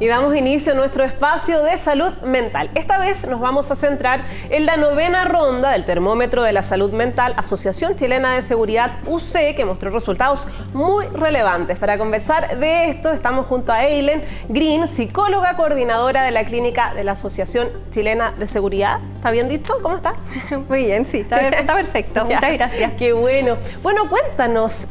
Y damos inicio a nuestro espacio de salud mental. Esta vez nos vamos a centrar en la 9ª ronda del termómetro de la salud mental, Asociación Chilena de Seguridad UC, que mostró resultados muy relevantes. Para conversar de esto estamos junto a Eileen Green, psicóloga coordinadora de la clínica de la Asociación Chilena de Seguridad. ¿Está bien dicho? ¿Cómo estás? Muy bien, sí, está perfecto. Muchas gracias. Qué bueno. Bueno, cuéntanos,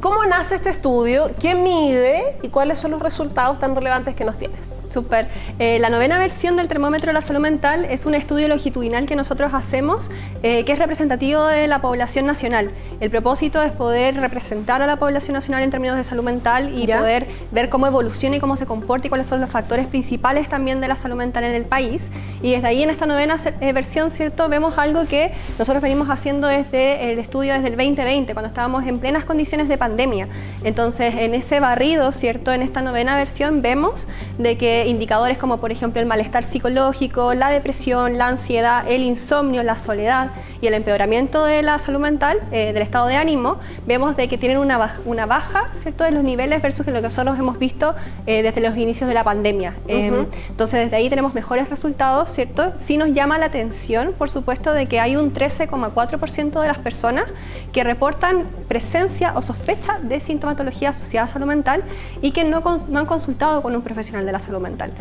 ¿cómo nace este estudio? ¿Qué mide? ¿Y cuáles son los resultados tan relevantes que nos tienes? Súper. La 9ª versión del termómetro de la salud mental es un estudio longitudinal que nosotros hacemos, que es representativo de la población nacional. El propósito es poder representar a la población nacional en términos de salud mental y poder ver cómo evoluciona y cómo se comporta y cuáles son los factores principales también de la salud mental en el país. Y desde ahí, en esta 9ª versión, ¿cierto?, vemos algo que nosotros venimos haciendo desde el estudio desde el 2020, cuando estábamos en plenas condiciones de pandemia. Entonces, en ese barrido, ¿cierto?, en esta 9ª versión vemos de que indicadores como, por ejemplo, el malestar psicológico, la depresión, la ansiedad, el insomnio, la soledad y el empeoramiento de la salud mental, del estado de ánimo, vemos de que tienen una baja, ¿cierto?, de los niveles versus lo que nosotros hemos visto desde los inicios de la pandemia. Entonces, desde ahí tenemos mejores resultados, ¿cierto? Sí nos llama la atención, por supuesto, de que hay un 13,4% de las personas que reportan presencia o sospecha de sintomatología asociada a salud mental y que no han consultado con un profesional de la salud mental.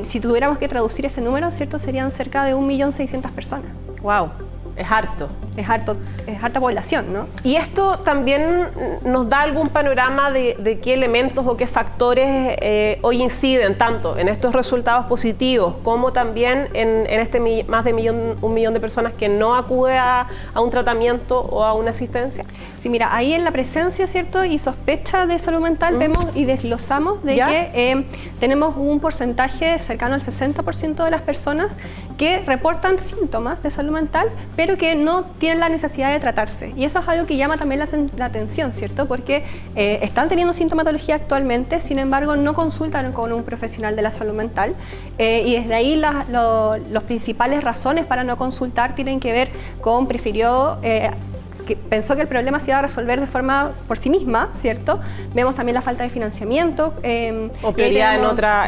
Si tuviéramos que traducir ese número, ¿cierto?, serían cerca de 1.600.000 personas. ¡Wow! Es harto. Es harta población, ¿no? Y esto también nos da algún panorama de qué elementos o qué factores hoy inciden tanto en estos resultados positivos como también en este más de 1 millón de personas que no acude a un tratamiento o a una asistencia. Sí, mira, ahí en la presencia, ¿cierto?, y sospecha de salud mental vemos y desglosamos de que tenemos un porcentaje cercano al 60% de las personas que reportan síntomas de salud mental, pero que no tienen la necesidad de tratarse. Y eso es algo que llama también la atención, ¿cierto? Porque están teniendo sintomatología actualmente, sin embargo, no consultan con un profesional de la salud mental. Y desde ahí las principales razones para no consultar tienen que ver con que pensó que el problema se iba a resolver de forma por sí misma, ¿cierto? Vemos también la falta de financiamiento. O prioridad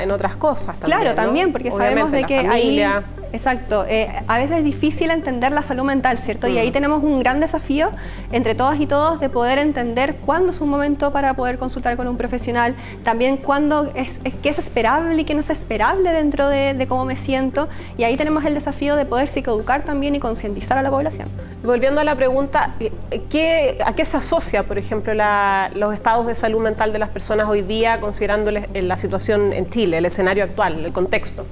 en otras cosas también. Claro, también, porque sabemos de que familia. ahí... Exacto. A veces es difícil entender la salud mental, ¿cierto? Y ahí tenemos un gran desafío entre todas y todos de poder entender cuándo es un momento para poder consultar con un profesional, también cuándo qué es esperable y qué no es esperable dentro de cómo me siento. Y ahí tenemos el desafío de poder psicoeducar también y concientizar a la población. Volviendo a la pregunta, ¿a qué se asocia, por ejemplo, los estados de salud mental de las personas hoy día, considerando la situación en Chile, el escenario actual, el contexto?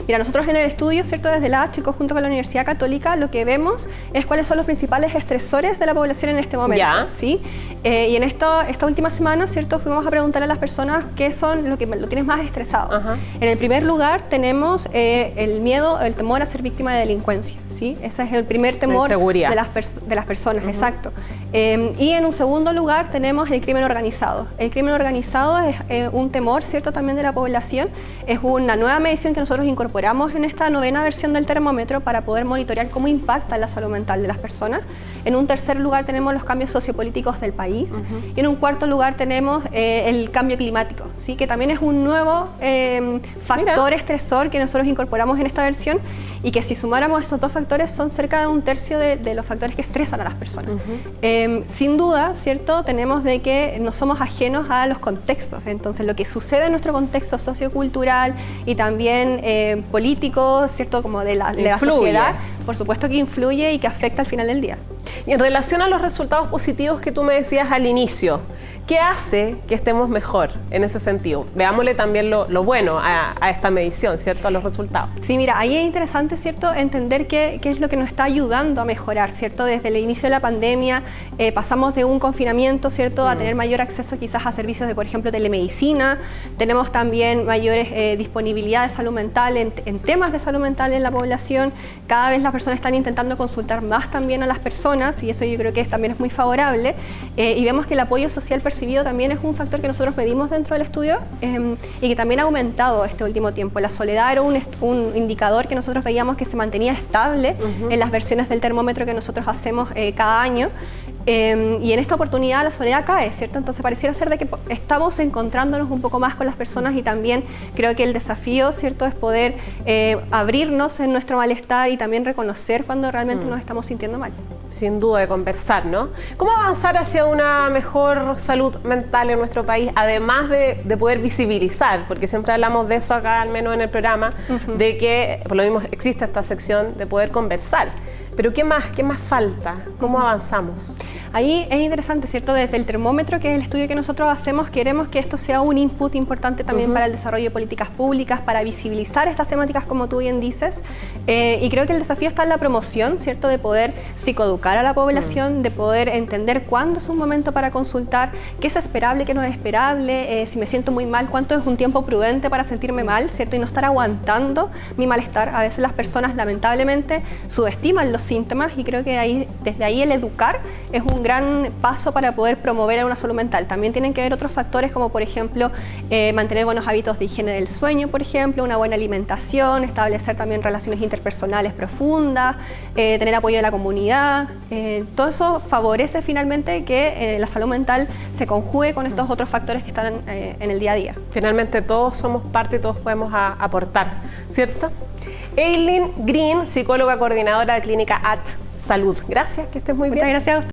Mira, nosotros en el estudio, ¿cierto?, desde la Chico junto con la Universidad Católica, lo que vemos es cuáles son los principales estresores de la población en este momento, ¿sí? Y en esta última semana, ¿cierto?, fuimos a preguntar a las personas qué son lo tienes más estresados. En el primer lugar tenemos el miedo, el temor a ser víctima de delincuencia, ¿sí? Ese es el primer temor de las personas, exacto. Y en un segundo lugar tenemos el crimen organizado. El crimen organizado es un temor, ¿cierto?, también de la población. Es una nueva medición que nosotros incorporamos en esta 9ª versión del termómetro para poder monitorear cómo impacta la salud mental de las personas. En un tercer lugar tenemos los cambios sociopolíticos del país. Y en un cuarto lugar tenemos el cambio climático, ¿sí?, que también es un nuevo factor estresor que nosotros incorporamos en esta versión y que si sumáramos esos dos factores son cerca de un tercio de los factores que estresan a las personas. Sin duda, ¿cierto?, tenemos de que no somos ajenos a los contextos. Entonces, lo que sucede en nuestro contexto sociocultural y también político, ¿cierto?, como de la sociedad, por supuesto que influye y que afecta al final del día. Y en relación a los resultados positivos que tú me decías al inicio, ¿qué hace que estemos mejor en ese sentido? Veámosle también lo bueno a esta medición, ¿cierto?, a los resultados. Sí, mira, ahí es interesante, ¿cierto?, entender qué es lo que nos está ayudando a mejorar, ¿cierto? Desde el inicio de la pandemia pasamos de un confinamiento, ¿cierto?, a tener mayor acceso quizás a servicios de, por ejemplo, telemedicina. Tenemos también mayores disponibilidad de salud mental en temas de salud mental en la población. Cada vez las personas están intentando consultar más también a las personas y eso yo creo que también es muy favorable. Y vemos que el apoyo social percibido también es un factor que nosotros medimos dentro del estudio y que también ha aumentado este último tiempo. La soledad era un indicador que nosotros veíamos que se mantenía estable en las versiones del termómetro que nosotros hacemos cada año. Y en esta oportunidad la soledad cae, ¿cierto? Entonces pareciera ser de que estamos encontrándonos un poco más con las personas y también creo que el desafío, ¿cierto?, es poder abrirnos en nuestro malestar y también reconocer cuando realmente nos estamos sintiendo mal. Sin duda, de conversar, ¿no? ¿Cómo avanzar hacia una mejor salud mental en nuestro país, además de poder visibilizar? Porque siempre hablamos de eso acá, al menos en el programa, de que por lo mismo existe esta sección de poder conversar. Pero ¿qué más falta? ¿Cómo avanzamos? Ahí es interesante, ¿cierto? Desde el termómetro, que es el estudio que nosotros hacemos, queremos que esto sea un input importante también para el desarrollo de políticas públicas, para visibilizar estas temáticas, como tú bien dices. Y creo que el desafío está en la promoción, ¿cierto? De poder psicoeducar a la población, de poder entender cuándo es un momento para consultar, qué es esperable, qué no es esperable, si me siento muy mal, cuánto es un tiempo prudente para sentirme mal, ¿cierto? Y no estar aguantando mi malestar. A veces las personas, lamentablemente, subestiman los síntomas y creo que desde ahí el educar es un gran paso para poder promover una salud mental. También tienen que ver otros factores como, por ejemplo, mantener buenos hábitos de higiene del sueño, por ejemplo, una buena alimentación, establecer también relaciones interpersonales profundas, tener apoyo de la comunidad. Todo eso favorece finalmente que la salud mental se conjugue con estos otros factores que están en el día a día. Finalmente todos somos parte y todos podemos aportar, ¿cierto? Eileen Green, psicóloga coordinadora de Clínica AT Salud. Gracias, que estés muy bien. Muchas gracias a usted.